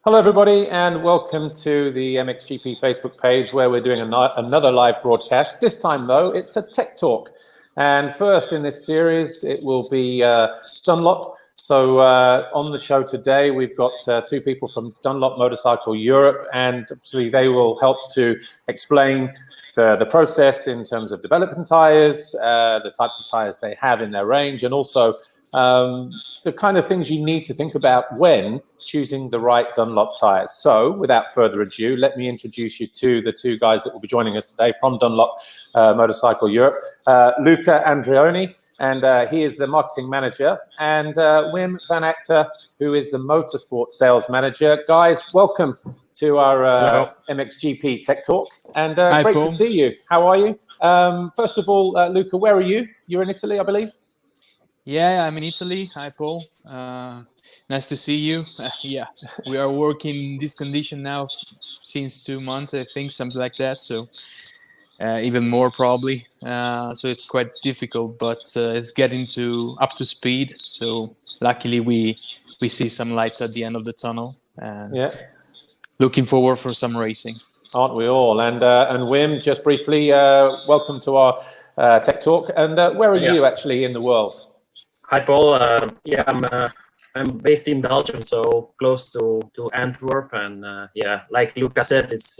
Hello, everybody, and welcome to the MXGP Facebook page where we're doing another live broadcast. This time, though, it's a tech talk. And first in this series, it will be Dunlop. So on the show today, we've got two people from Dunlop Motorcycle Europe, and obviously they will help to explain the process in terms of developing tires, the types of tires they have in their range, and also the kind of things you need to think about when choosing the right Dunlop tires. So without further ado, let me introduce you to the two guys that will be joining us today from Dunlop Motorcycle Europe. Luca Andreoni, and he is the marketing manager, and Wim van Acter, who is the motorsport sales manager. Guys, welcome to our MXGP Tech Talk, and Hi, great Paul. to see you. How are you? First of all, Luca, where are you? You're in Italy, I believe? Yeah, I'm in Italy. Hi, Paul. Nice to see you. Yeah, we are working in this condition now since 2 months, I think, something like that. So even more probably. So it's quite difficult, but it's getting up to speed. So luckily we see some lights at the end of the tunnel. Yeah. Looking forward for some racing. Aren't we all? And Wim, just briefly, welcome to our Tech Talk. And where are you actually in the world? Hi, Paul. I'm based in Belgium, so close to Antwerp. And yeah, like Luca said, it's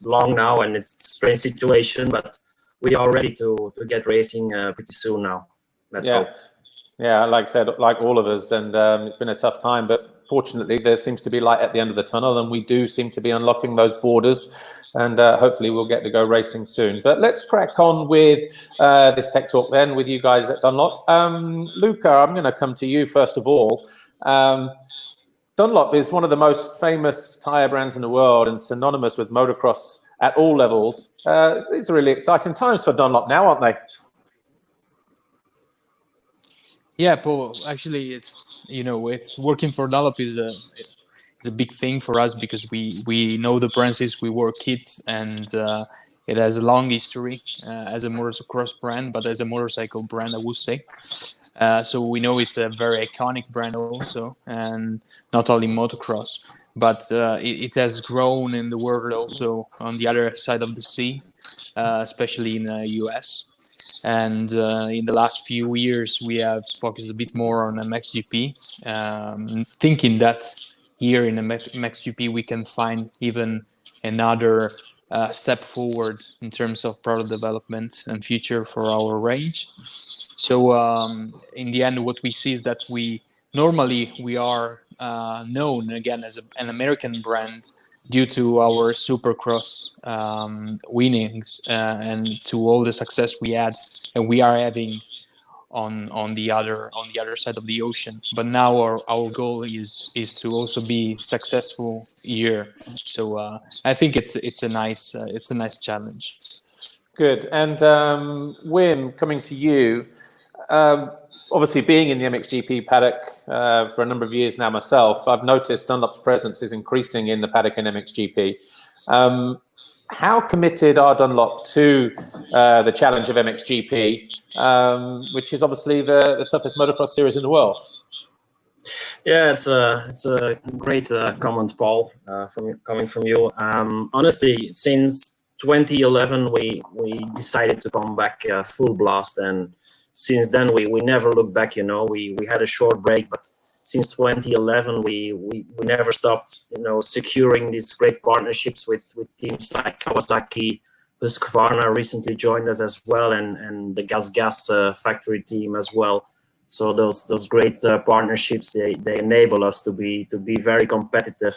long now and it's a strange situation, but we are ready to get racing pretty soon now. Let's hope. Yeah, like I said, like all of us, and it's been a tough time, but fortunately there seems to be light at the end of the tunnel, and we do seem to be unlocking those borders, and hopefully we'll get to go racing soon. But let's crack on with this tech talk then with you guys at Dunlop. Luca, I'm going to come to you first of all. Dunlop is one of the most famous tyre brands in the world and synonymous with motocross at all levels. These are really exciting times for Dunlop now, aren't they? Yeah, Paul. Actually, it's working for Dunlop is a big thing for us because we know the brands, we were kids, and it has a long history as a motocross brand, but as a motorcycle brand, I would say. So we know it's a very iconic brand also, and not only motocross, but it has grown in the world also on the other side of the sea, especially in the US. And in the last few years, we have focused a bit more on MXGP, thinking that here in MXGP we can find even another step forward in terms of product development and future for our range. So in the end, what we see is that we are known again as an American brand due to our Supercross winnings and to all the success we had and we are having on the other side of the ocean. But now our goal is to also be successful here. So I think it's a nice challenge. Good. And Wim, coming to you, obviously being in the MXGP paddock for a number of years now myself, I've noticed Dunlop's presence is increasing in the paddock in MXGP. How committed are Dunlop to the challenge of MXGP, which is obviously the toughest motocross series in the world? Yeah, it's a great comment, Paul, coming from you. Honestly, since 2011, we decided to come back full blast, and since then we never looked back. We had a short break, but since 2011 we never stopped securing these great partnerships with teams like Kawasaki. Husqvarna recently joined us as well, and the Gas factory team as well. So those great partnerships, they enable us to be very competitive,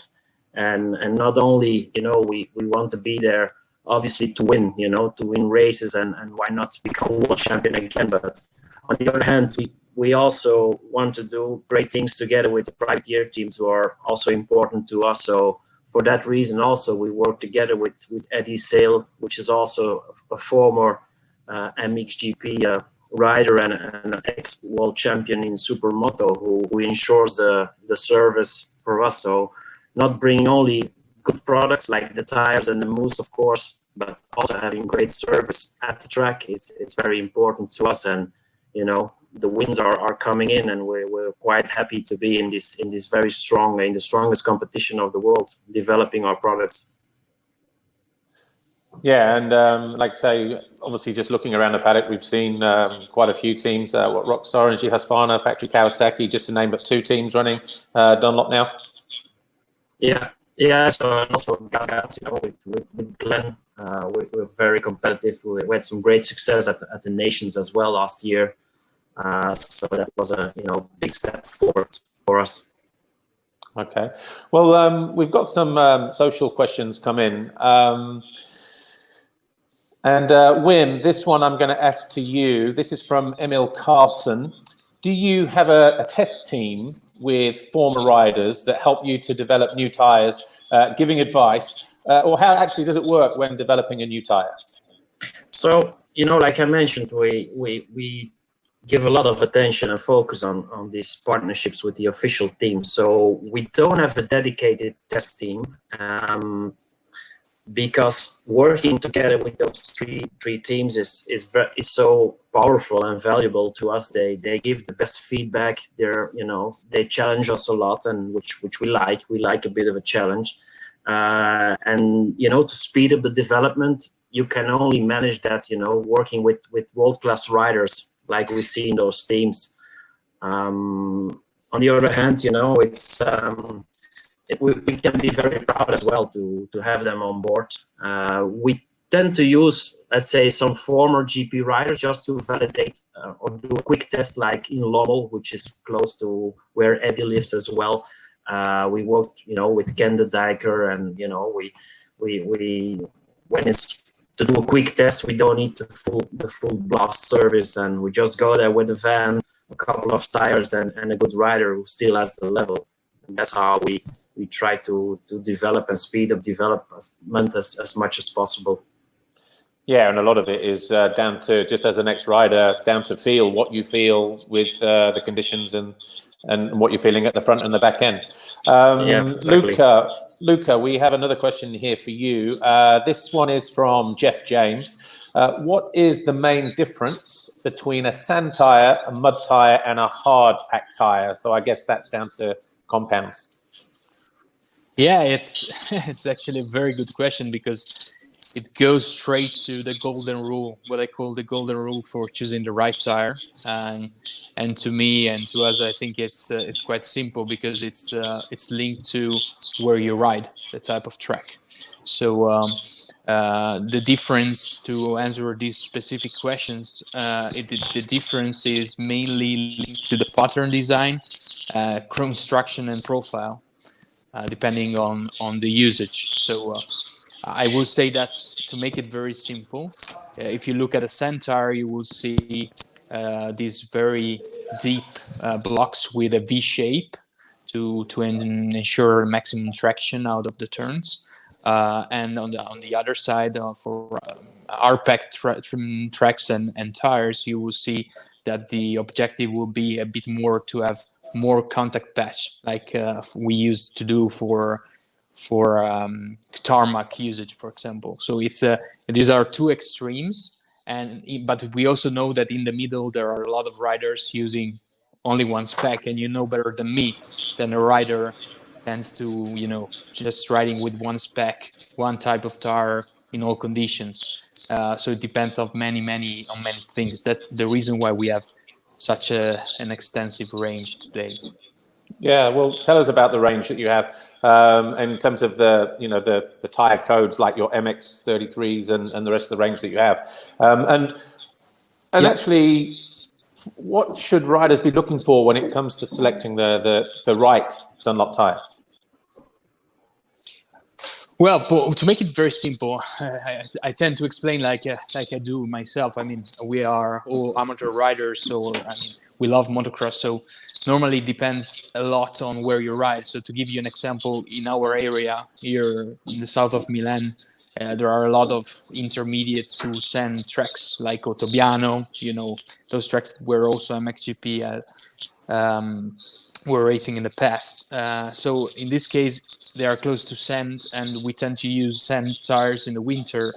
and not only we want to be there obviously to win, to win races and why not become world champion again, but on the other hand we also want to do great things together with the privateer teams who are also important to us. So for that reason also we work together with Eddie Sale, which is also a former MXGP rider and an ex-world champion in Supermoto who ensures the service for us. So not bringing only good products like the tires and the mousse, of course, but also having great service at the track is very important to us. And the wins are coming in, and we're quite happy to be in this very strong, in the strongest competition of the world, developing our products. Yeah, and like I say, obviously just looking around the paddock, we've seen quite a few teams, Rockstar, Energy, Husqvarna, Factory Kawasaki, just to name but 2 teams running Dunlop now. Yeah. So also guys, with Glenn, we're very competitive. We had some great success at the Nations as well last year. So that was a big step forward for us. Okay, well, we've got some social questions come in. And Wim, this one I'm going to ask to you. This is from Emil Carlson. Do you have a test team with former riders that help you to develop new tyres, giving advice? Or how actually does it work when developing a new tyre? So, like I mentioned, we give a lot of attention and focus on these partnerships with the official team. So we don't have a dedicated test team. Because working together with those three teams is so powerful and valuable to us. They give the best feedback. They challenge us a lot, and which we like. We like a bit of a challenge, and to speed up the development, you can only manage that working with world-class riders like we see in those teams. On the other hand, it's we can be very proud as well to have them on board. We tend to use, let's say, some former GP riders just to validate or do a quick test, like in Lommel, which is close to where Eddie lives as well. We worked, with Ken de Dijker, and we when it's to do a quick test, we don't need the full blast service, and we just go there with a van, a couple of tires, and a good rider who still has the level. And that's how we try to develop and speed up development as much as possible. Yeah, and a lot of it is down to, just as an ex-rider, down to feel what you feel with the conditions and what you're feeling at the front and the back end. Yeah, exactly. Luca, we have another question here for you. This one is from Jeff James. What is the main difference between a sand tire, a mud tire, and a hard pack tire? So I guess that's down to compounds. Yeah, it's actually a very good question, because it goes straight to the golden rule, what I call the golden rule for choosing the right tire. And to me and to us, I think it's quite simple, because it's linked to where you ride, the type of track. So the difference, to answer these specific questions, the difference is mainly linked to the pattern design, construction, and profile. Depending on the usage. So I will say that, to make it very simple, if you look at a sand tire, you will see these very deep blocks with a V shape to ensure maximum traction out of the turns. And on the other side, for R-Pack tracks and tires, you will see that the objective will be a bit more to have more contact patch, like we used to do for tarmac usage, for example. So these are two extremes, but we also know that in the middle there are a lot of riders using only one spec, and you know better than me than a rider tends to just riding with one spec, one type of tire in all conditions. So it depends on many things. That's the reason why we have such an extensive range today. Yeah, well, tell us about the range that you have in terms of the tire codes, like your MX33s and the rest of the range that you have. Actually, what should riders be looking for when it comes to selecting the right Dunlop tire? Well, to make it very simple, I tend to explain like I do myself. I mean, we are all amateur riders, so we love motocross. So normally it depends a lot on where you ride. So to give you an example, in our area here in the south of Milan, there are a lot of intermediate to sand tracks like Ottobiano. Those tracks were also MXGP were racing in the past. So in this case, they are close to sand, and we tend to use sand tires in the winter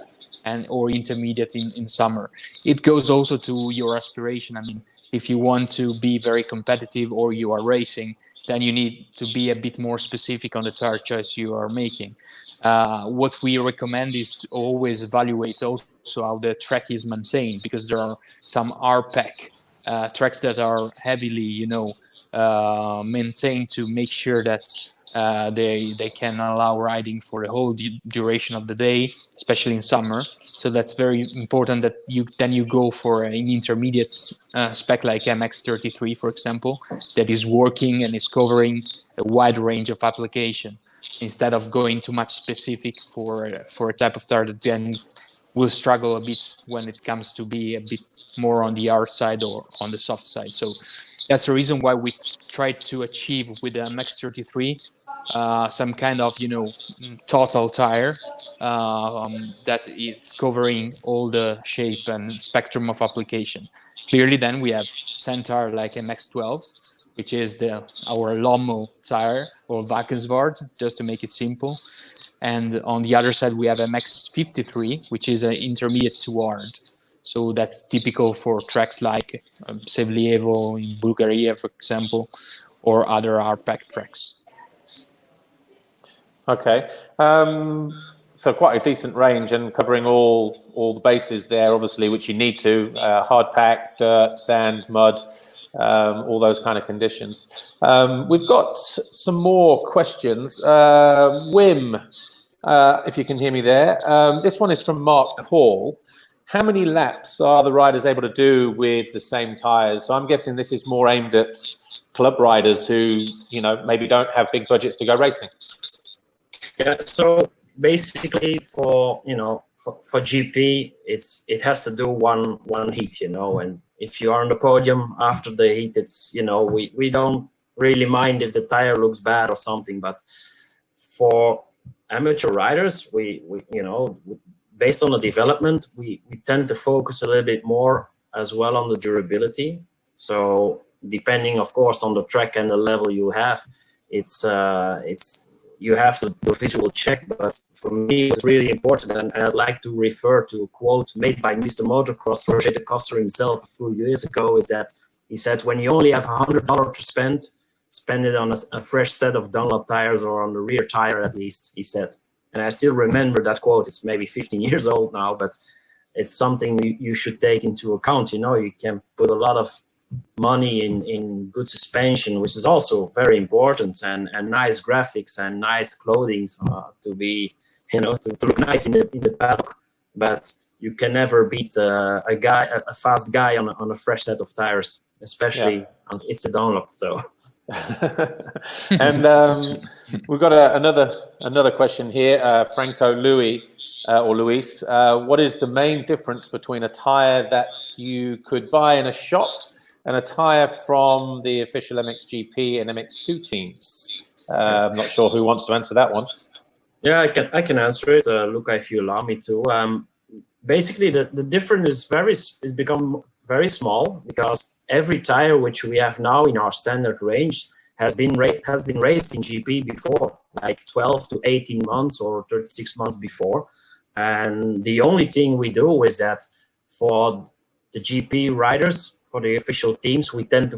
or intermediate in summer. It goes also to your aspiration. I mean, if you want to be very competitive or you are racing, then you need to be a bit more specific on the tire choice you are making. What we recommend is to always evaluate also how the track is maintained, because there are some RPEC tracks that are heavily, maintained to make sure that they can allow riding for the whole duration of the day, especially in summer. So that's very important that you go for an intermediate spec like MX-33, for example, that is working and is covering a wide range of application, instead of going too much specific for a type of tire that then will struggle a bit when it comes to be a bit more on the hard side or on the soft side. So that's the reason why we try to achieve with the MX-33 some kind of total tire that it's covering all the shape and spectrum of application. Clearly, then we have sand tire like MX-12, which is our Lomo tire, or Vakensvard, just to make it simple. And on the other side, we have MX-53, which is an intermediate to hard. So that's typical for tracks like Sevlievo in Bulgaria, for example, or other RPEC tracks. Okay. So quite a decent range and covering all the bases there, obviously, which you need to, hard pack, dirt, sand, mud, all those kind of conditions. We've got some more questions. Wim, if you can hear me there. This one is from Mark Paul. How many laps are the riders able to do with the same tyres? So I'm guessing this is more aimed at club riders who, maybe don't have big budgets to go racing. Yeah, so basically for GP, it has to do one heat, and if you are on the podium after the heat, it's, we don't really mind if the tire looks bad or something, but for amateur riders, we based on the development, we tend to focus a little bit more as well on the durability. So depending, of course, on the track and the level you have, it's you have to do a visual check. But for me, it's really important, and I'd like to refer to a quote made by Mr. Motocross, Roger de Coster himself, a few years ago. Is that he said, when you only have $100 to spend it on a fresh set of Dunlop tires, or on the rear tire at least, he said. And I still remember that quote. It's maybe 15 years old now, but it's something you should take into account. You can put a lot of money in good suspension, which is also very important, and nice graphics and nice clothing to be, to look nice in the paddock. But you can never beat a fast guy on a fresh set of tires, especially it's a Dunlop. So. And we've got another question here, Franco Luis. What is the main difference between a tire that you could buy in a shop and a tire from the official MXGP and MX2 teams? I'm not sure who wants to answer that one. Yeah, I can answer it, Luca, if you allow me to. Basically, the difference is become very small, because every tire which we have now in our standard range has been raced in GP before, like 12 to 18 months or 36 months before. And the only thing we do is that for the GP riders, for the official teams, we tend to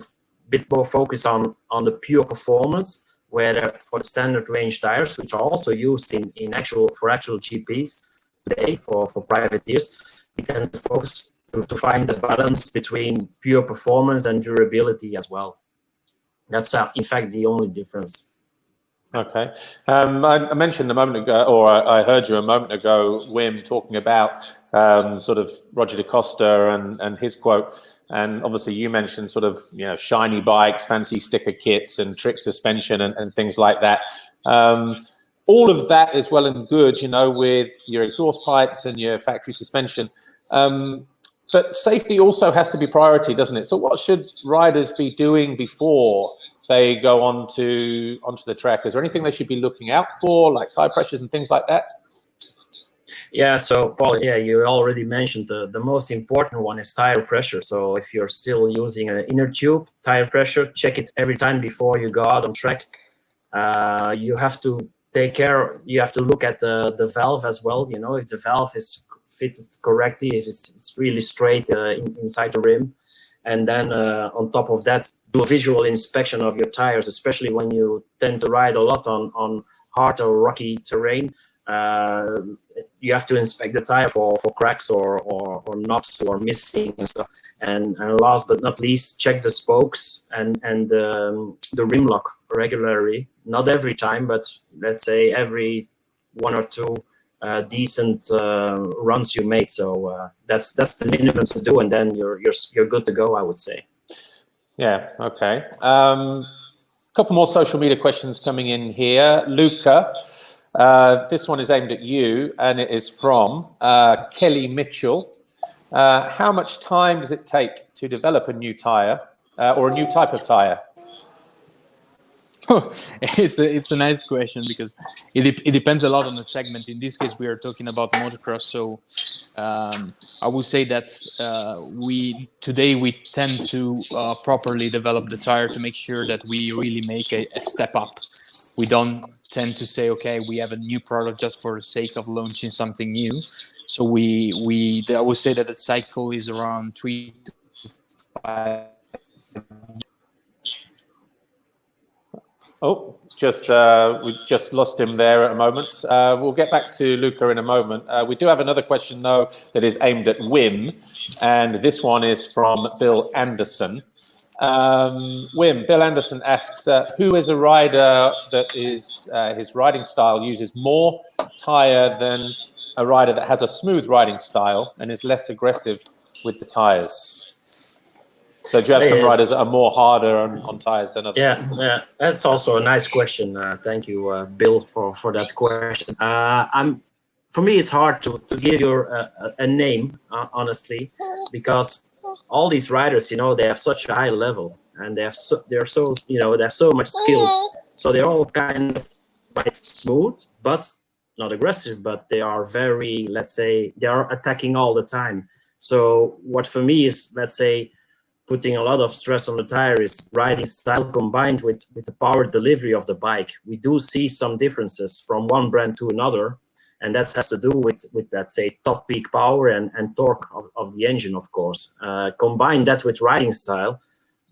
bit more focus on the pure performance, where for the standard range tires, which are also used in actual GPs today for privateers, we tend to focus to find the balance between pure performance and durability as well. That's in fact the only difference. Okay. I mentioned a moment ago, or I heard you a moment ago, Wim, talking about sort of Roger de Coster and his quote. And obviously you mentioned sort of, shiny bikes, fancy sticker kits and trick suspension and things like that. All of that is well and good, with your exhaust pipes and your factory suspension. But safety also has to be priority, doesn't it? So what should riders be doing before they go onto the track? Is there anything they should be looking out for, like tire pressures and things like that? Yeah, so Paul, you already mentioned the most important one is tire pressure. So if you're still using an inner tube, tire pressure, check it every time before you go out on track. You have to take care, you have to look at the valve as well, if the valve is fitted correctly, if it's really straight inside the rim. and then on top of that, do a visual inspection of your tires, especially when you tend to ride a lot on hard or rocky terrain. You have to inspect the tire for cracks or knobs or missing and stuff. And last but not least, check the spokes and the rim lock regularly. Not every time, but let's say every 1 or 2 decent runs you make. So that's the minimum to do, and then you're good to go, I would say. Yeah. Okay. Couple more social media questions coming in here. Luca, this one is aimed at you, and it is from Kelly Mitchell. How much time does it take to develop a new tire or a new type of tire? It's a nice question because it depends a lot on the segment. In this case, we are talking about motocross, so I would say that today we tend to properly develop the tire to make sure that we really make a step up. We don't tend to say, okay, we have a new product just for the sake of launching something new. So I would say that the cycle is around 3 to 5. Oh, we just lost him there at a moment. We'll get back to Luca in a moment. We do have another question, though, that is aimed at Wim, and this one is from Bill Anderson. Bill Anderson asks, who is a rider that is his riding style uses more tire than a rider that has a smooth riding style and is less aggressive with the tires? So do you have some riders that are more harder on tires than others? Yeah, that's also a nice question. Thank you, Bill, for that question. For me, it's hard to give you a name, honestly, because all these riders, they have such a high level, and they have so much skills. So they're all kind of quite smooth, but not aggressive. But they are very, let's say, they are attacking all the time. So what for me is, let's say, putting a lot of stress on the tire is riding style combined with the power delivery of the bike. We do see some differences from one brand to another, and that has to do with let's say, top peak power and torque of the engine, of course. Combine that with riding style,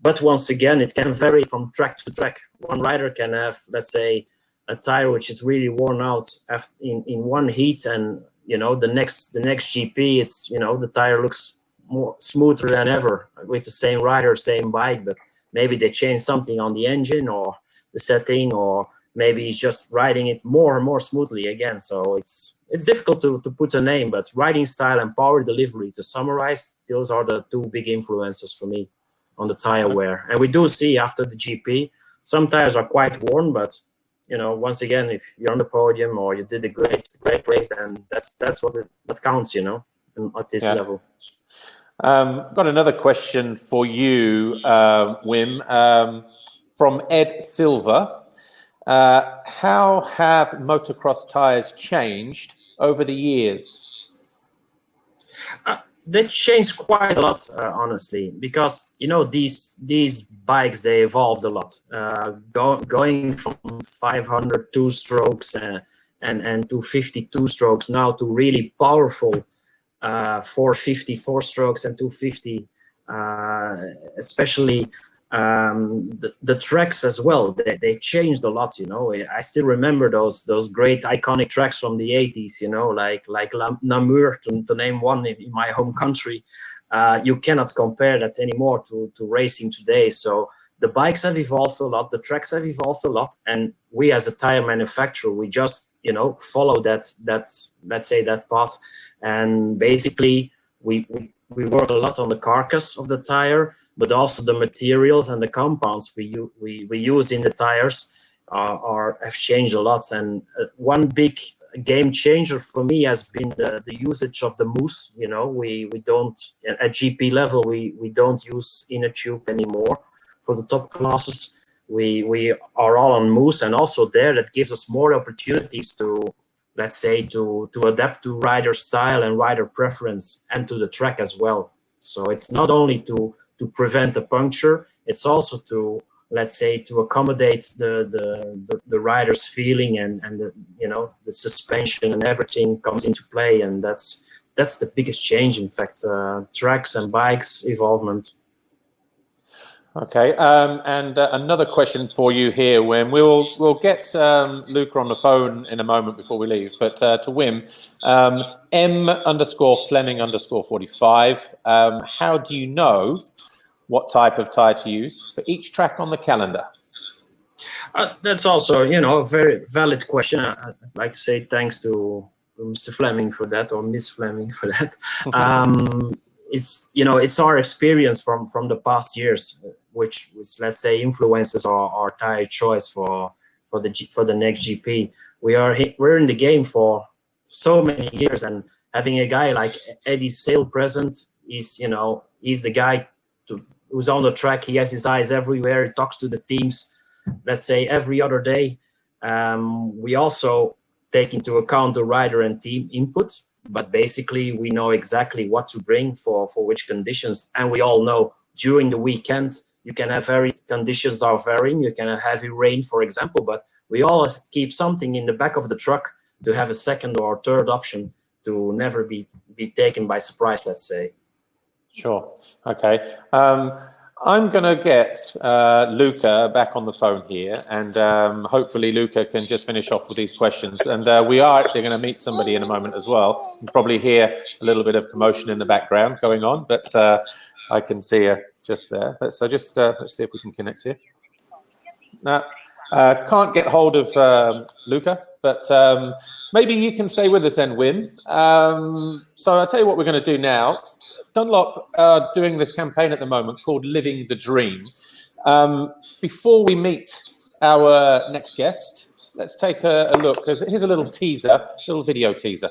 but once again, it can vary from track to track. One rider can have, let's say, a tire which is really worn out in one heat, and the next GP, it's the tire looks more smoother than ever with the same rider, same bike, but maybe they change something on the engine or the setting, or maybe he's just riding it more and more smoothly again. So it's difficult to put a name, but riding style and power delivery, to summarize, those are the 2 big influences for me on the tire wear. And we do see after the GP, some tires are quite worn, but once again, if you're on the podium or you did a great race, then that's what counts, at this level. Got another question for you, Wim, from Ed Silva. How have motocross tires changed over the years? They changed quite a lot, honestly, because these bikes, they evolved a lot, going from 500 two-strokes and 250 two-strokes now to really powerful 450 four-strokes and 250, especially the tracks as well. They changed a lot. I still remember those great iconic tracks from the 80s. Like Namur, to name one in my home country. You cannot compare that anymore to racing today. So the bikes have evolved a lot, the tracks have evolved a lot, and we as a tire manufacturer, we just follow that let's say that path. And basically we work a lot on the carcass of the tire, but also the materials and the compounds we use in the tires have changed a lot. And one big game changer for me has been the usage of the mousse. We don't, at GP level, we don't use inner tube anymore for the top classes. We are all on mousse, and also there, that gives us more opportunities to, let's say, to adapt to rider style and rider preference, and to the track as well. So it's not only to prevent a puncture, it's also to, let's say, to accommodate the rider's feeling, and the suspension and everything comes into play. And that's the biggest change, in fact, tracks and bikes evolvement. Okay, and another question for you here, Wim. We'll get Luca on the phone in a moment before we leave, but to Wim, M_Fleming_45. How do you know what type of tire to use for each track on the calendar? That's also, a very valid question. I'd like to say thanks to Mr. Fleming for that, or Miss Fleming for that. It's our experience from the past years, which let's say influences our tire choice for the next GP. We're in the game for so many years, and having a guy like Eddie Sale present is, he's the guy who's on the track. He has his eyes everywhere. He talks to the teams, let's say, every other day. We also take into account the rider and team input, but basically we know exactly what to bring for which conditions. And we all know during the weekend, you can have conditions are varying. You can have heavy rain, for example, but we always keep something in the back of the truck to have a second or third option to never be taken by surprise, let's say. Sure. Okay. I'm going to get Luca back on the phone here, and hopefully Luca can just finish off with these questions. And we are actually going to meet somebody in a moment as well. You can probably hear a little bit of commotion in the background going on, but I can see her just there. Let's see if we can connect here. Now, can't get hold of Luca, but maybe you can stay with us then, Wim. So I'll tell you what we're going to do now. Dunlop are doing this campaign at the moment called Living the Dream. Before we meet our next guest, let's take a look, because here's a little teaser, little video teaser.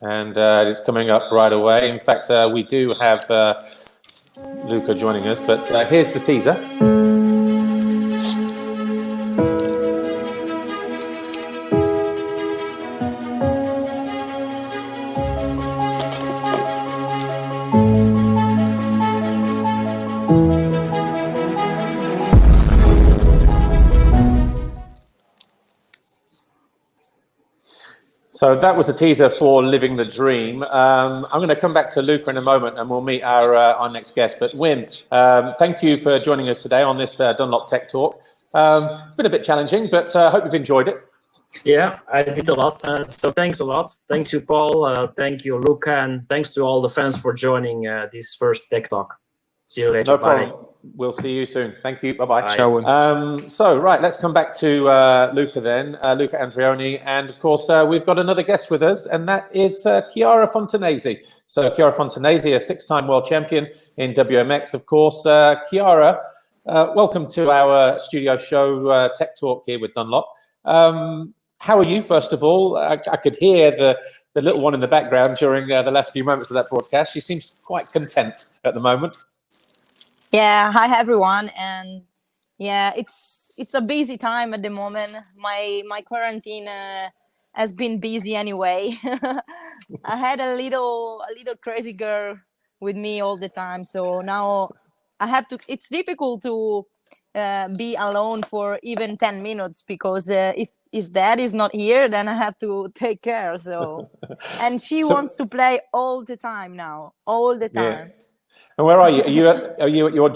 And it's coming up right away. In fact, we do have Luca joining us, but here's the teaser. So that was the teaser for Living the Dream. I'm going to come back to Luca in a moment, and we'll meet our next guest. But Wim, thank you for joining us today on this Dunlop Tech Talk. It's been a bit challenging, but I hope you've enjoyed it. Yeah, I did a lot. So thanks a lot. Thank you, Paul. Thank you, Luca. And thanks to all the fans for joining this first Tech Talk. See you later. No problem. Bye. We'll see you soon. Thank you. Bye-bye. Ciao. Right, let's come back to Luca then, Luca Andreoni. And of course, we've got another guest with us, and that is Chiara Fontanesi. So Chiara Fontanesi, a six-time world champion in WMX, of course. Chiara, welcome to our studio show, Tech Talk here with Dunlop. How are you, first of all? I could hear the little one in the background during the last few moments of that broadcast. She seems quite content at the moment. Yeah, hi everyone, and yeah, it's a busy time at the moment. My quarantine has been busy anyway. I had a little crazy girl with me all the time, so now I have to. It's difficult to be alone for even 10 minutes because if Dad is not here, then I have to take care. So, and she wants to play all the time now, all the time. Yeah. And where are you? Are you at your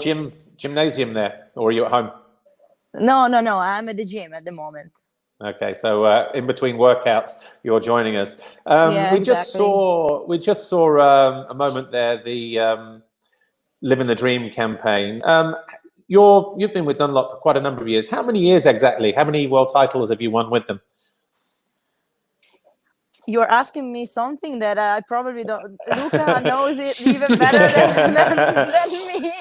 gymnasium there, or are you at home? No. I'm at the gym at the moment. Okay, so in between workouts, you're joining us. Yeah, we just saw a moment there, the Living the Dream campaign. You've been with Dunlop for quite a number of years. How many years exactly? How many world titles have you won with them? You're asking me something that I probably don't. Luca knows it even better than me.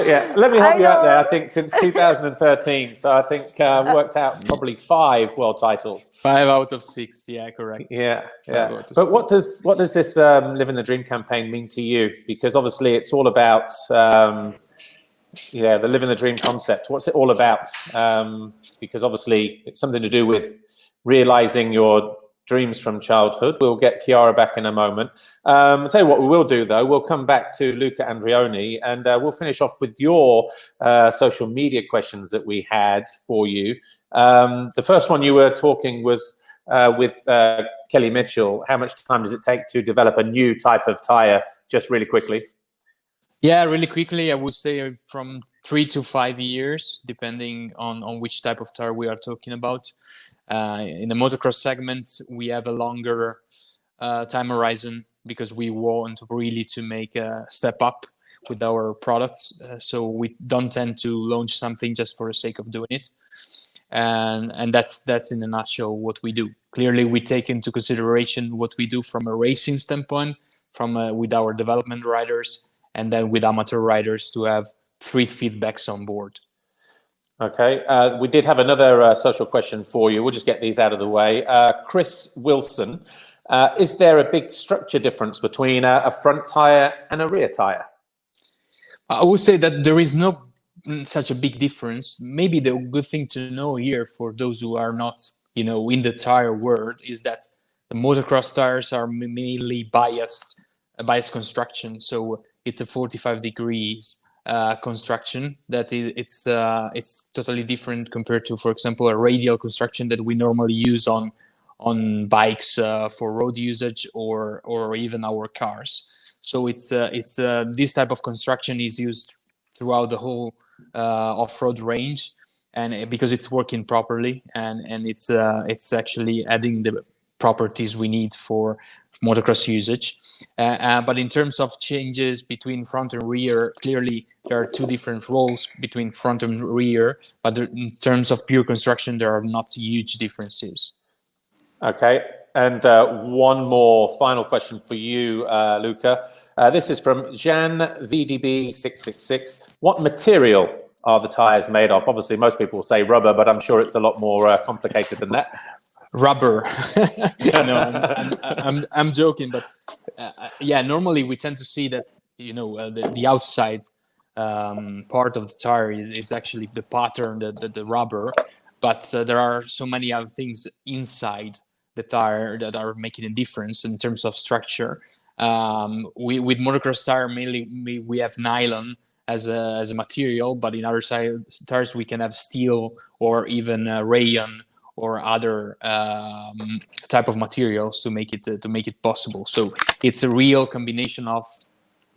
Yeah, let me help you out there. I think since 2013, so I think worked out probably 5 world titles. 5 out of 6, yeah, correct. Yeah. But what does this Living the Dream campaign mean to you? Because obviously it's all about the Living the Dream concept. What's it all about? Because obviously it's something to do with realizing your dreams from childhood. We'll get Chiara back in a moment. I'll tell you what we will do, though. We'll come back to Luca Andreoni, and we'll finish off with your social media questions that we had for you. The first one you were talking was with Kelly Mitchell, how much time does it take to develop a new type of tire, just really quickly? Yeah, really quickly, I would say from 3 to 5 years, depending on which type of tire we are talking about. In the motocross segment, we have a longer time horizon because we want really to make a step up with our products. So we don't tend to launch something just for the sake of doing it. And that's in a nutshell what we do. Clearly, we take into consideration what we do from a racing standpoint, from with our development riders, and then with amateur riders to have 3 feedbacks on board. Okay, we did have another social question for you. We'll just get these out of the way. Chris Wilson, is there a big structure difference between a front tire and a rear tire? I would say that there is no such a big difference. Maybe the good thing to know here for those who are not, in the tire world is that the motocross tires are mainly biased construction. So it's a 45 degrees construction that it's totally different compared to, for example, a radial construction that we normally use on bikes for road usage or even our cars. So it's this type of construction is used throughout the whole off-road range, and because it's working properly and it's actually adding the properties we need for motocross usage. But in terms of changes between front and rear, clearly there are 2 different roles between front and rear, but in terms of pure construction, there are not huge differences. Okay, and one more final question for you, Luca. This is from Jan VDB666. What material are the tires made of? Obviously, most people will say rubber, but I'm sure it's a lot more complicated than that. Rubber. No, I'm joking, but yeah, normally we tend to see that the outside part of the tire is actually the pattern, the rubber, but there are so many other things inside the tire that are making a difference in terms of structure. With motocross tire mainly we have nylon as a material, but in other tires we can have steel or even rayon or other type of materials to make it possible. So it's a real combination of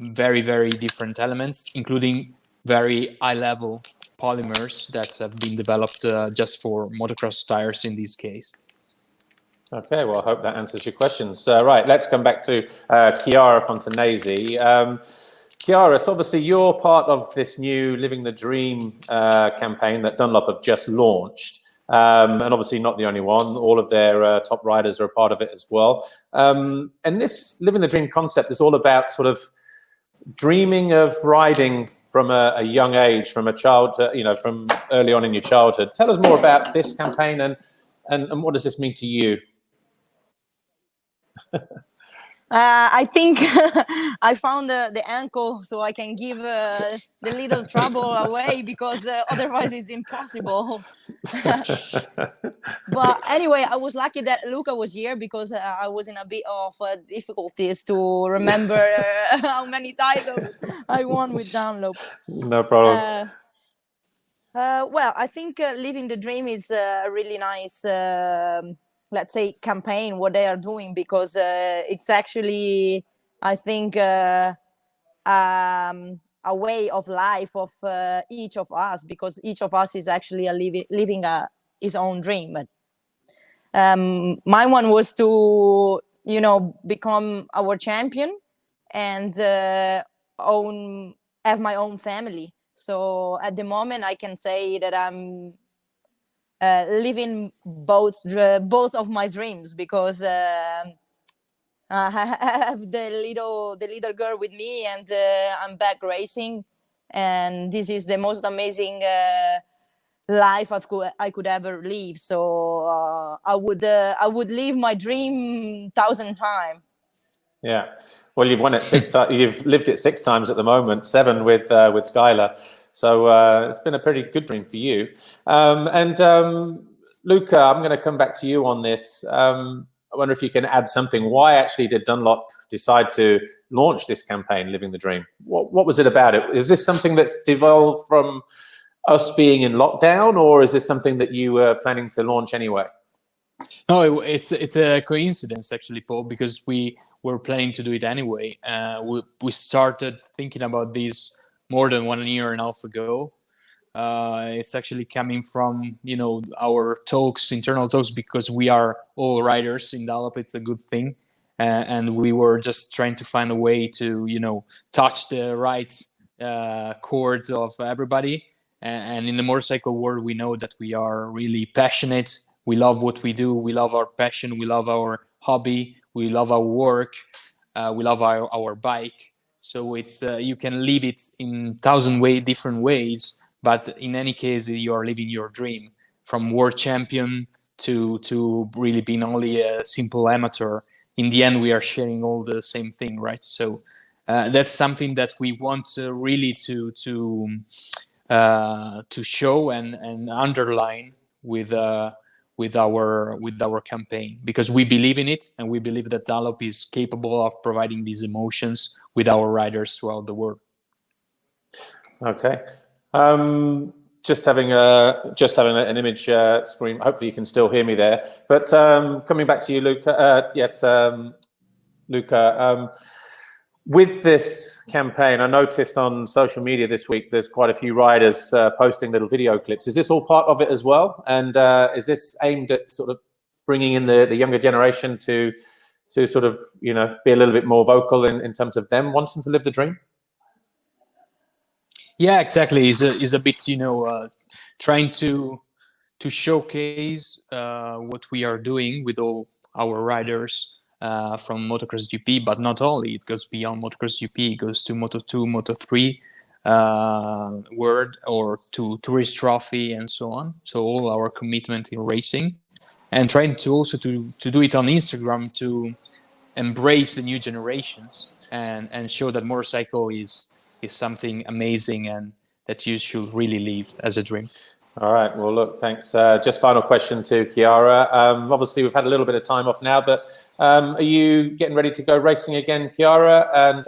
very, very different elements, including very high level polymers that have been developed just for motocross tires in this case. Okay, well, I hope that answers your questions. Right, let's come back to Chiara Fontanesi. Chiara, so obviously you're part of this new Living the Dream campaign that Dunlop have just launched. And obviously not the only one. All of their top riders are a part of it as well. And this Living the Dream concept is all about sort of dreaming of riding from a young age, from a child, from early on in your childhood. Tell us more about this campaign and what does this mean to you? I think I found the ankle so I can give the little trouble away because otherwise it's impossible. But anyway, I was lucky that Luca was here because I was in a bit of difficulties to remember how many titles I won with Dunlop. No problem. Well, I think Living the Dream is a really nice let's say campaign what they are doing because it's actually I think a way of life of each of us because each of us is actually living his own dream. My one was to become our champion and have my own family. So at the moment I can say that I'm living both of my dreams because I have the little girl with me and I'm back racing, and this is the most amazing life I could ever live. So I would live my dream 1,000 times. Yeah, well, you've won it 6 times. You've lived it 6 times at the moment, 7 with Skylar. So it's been a pretty good dream for you. Luca, I'm going to come back to you on this. I wonder if you can add something. Why actually did Dunlop decide to launch this campaign, Living the Dream? What was it about it? Is this something that's devolved from us being in lockdown, or is this something that you were planning to launch anyway? No, it's a coincidence actually, Paul, because we were planning to do it anyway. We started thinking about this more than 1.5 years ago. It's actually coming from our talks, internal talks, because we are all riders in Dunlop. It's a good thing, and we were just trying to find a way to touch the right chords of everybody. And in the motorcycle world, we know that we are really passionate. We love what we do. We love our passion. We love our hobby. We love our work. We love our bike. So it's you can live it in different ways. But in any case, you are living your dream, from world champion to really being only a simple amateur. In the end, we are sharing all the same thing, right? So that's something that we want really to show and underline with our campaign, because we believe in it, and we believe that Dunlop is capable of providing these emotions with our riders throughout the world. Okay. Just having an image screen. Hopefully you can still hear me there. But coming back to you, Luca. Yes, Luca. With this campaign, I noticed on social media this week there's quite a few riders posting little video clips. Is this all part of it as well? And is this aimed at sort of bringing in the younger generation to sort of be a little bit more vocal in terms of them wanting to live the dream? Yeah, exactly. Is a bit trying to showcase what we are doing with all our riders from Motocross GP, but not only. It goes beyond Motocross GP. It goes to Moto2, Moto3 world, or to Tourist Trophy, and so on. So all our commitment in racing, and trying to also to do it on Instagram, to embrace the new generations and show that motorcycle is something amazing and that you should really live as a dream. All right. Well, look, thanks. Just final question to Chiara. Obviously, we've had a little bit of time off now, but are you getting ready to go racing again, Chiara? And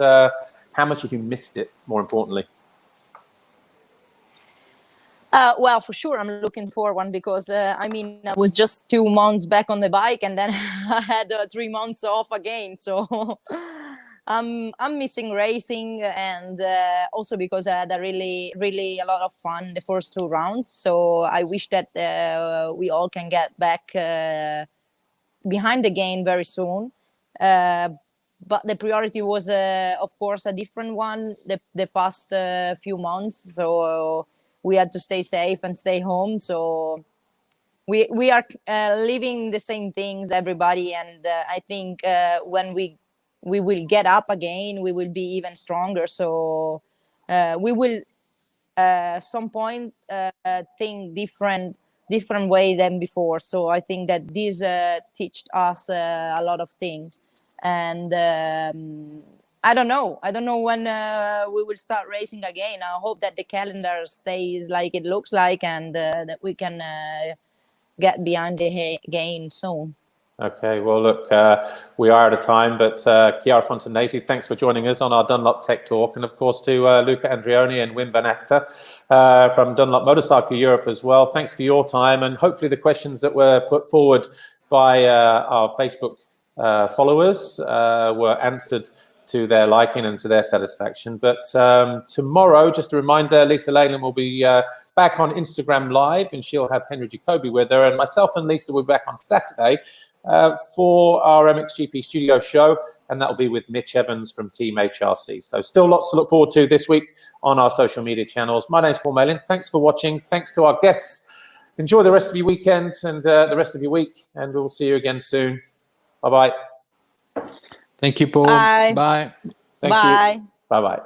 how much have you missed it, more importantly? Well, for sure, I'm looking for one, because I was just 2 months back on the bike, and then I had 3 months off again. So I'm missing racing, and also because I had a really a lot of fun the first 2 rounds. So I wish that we all can get back behind the game very soon. But the priority was, of course, a different one the past few months. So we had to stay safe and stay home. So we are living the same things, everybody. And I think when we will get up again, we will be even stronger. So we will some point think different way than before. So I think that this taught us a lot of things. And I don't know when we will start racing again. I hope that the calendar stays like it looks like, and that we can get behind the game soon. Okay, well, look, we are out of time, but Chiara Fontanesi, thanks for joining us on our Dunlop Tech Talk, and of course to Luca Andreoni and Wim van Achter from Dunlop Motorcycle Europe as well. Thanks for your time, and hopefully the questions that were put forward by our Facebook followers were answered to their liking and to their satisfaction. But tomorrow, just a reminder, Lisa Leyland will be back on Instagram Live, and she'll have Henry Jacobi with her, and myself and Lisa will be back on Saturday for our MXGP studio show, and that'll be with Mitch Evans from Team HRC. So still lots to look forward to this week on our social media channels. My name's Paul Malin. Thanks for watching. Thanks to our guests. Enjoy the rest of your weekend and the rest of your week, and we'll see you again soon. Bye-bye. Thank you, Paul. Bye. Bye. Thank you. Bye-bye.